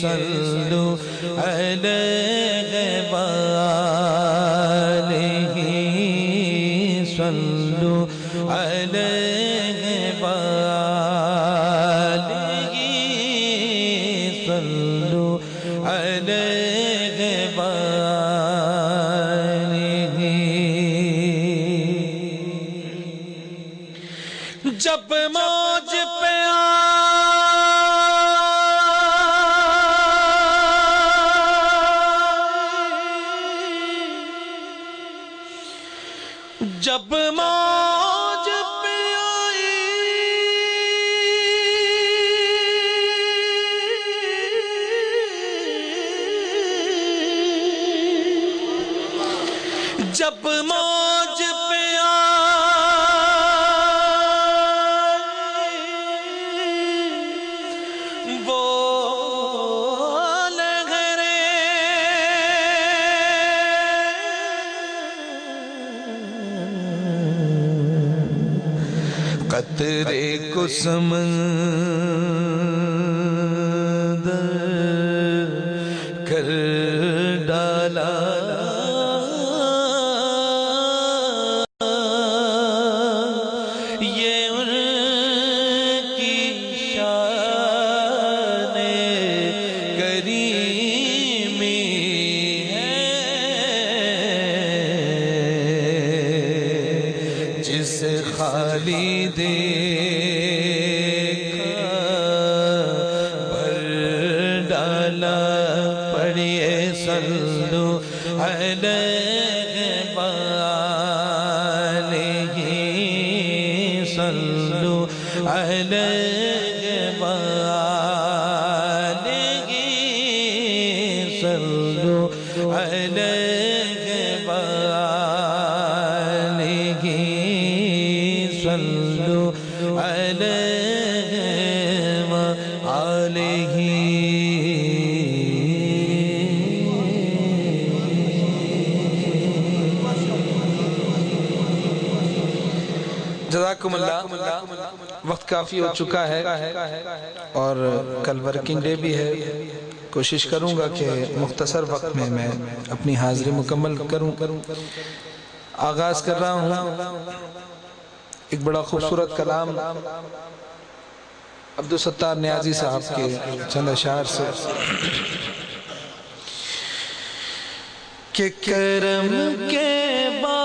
صلو علیہ وآلہ صلو علیہ وآلہ صلو علیہ وآلہ جب موج پہ جب موج پہ آئی جب موج پہ آئی وہ قطرے کو سمندر کر ڈالا یہ ان کی شان کریمی ہے جس خالی دیکھا پر ڈالا پڑھیے صلو علیہ وآلہ صلو علیہ وآلہ صلو علیہ وآلہ صلو علیہ وآلہ جزاکم اللہ۔ وقت کافی ہو چکا ہے اور کل ورکنگ ڈے بھی ہے، کوشش کروں گا کہ مختصر وقت میں اپنی حاضری مکمل کروں۔ آغاز کر رہا ہوں ایک بڑا خوبصورت کلام عبدالستار نیازی صاحب کے چند اشعار سے کہ کرم کے بعد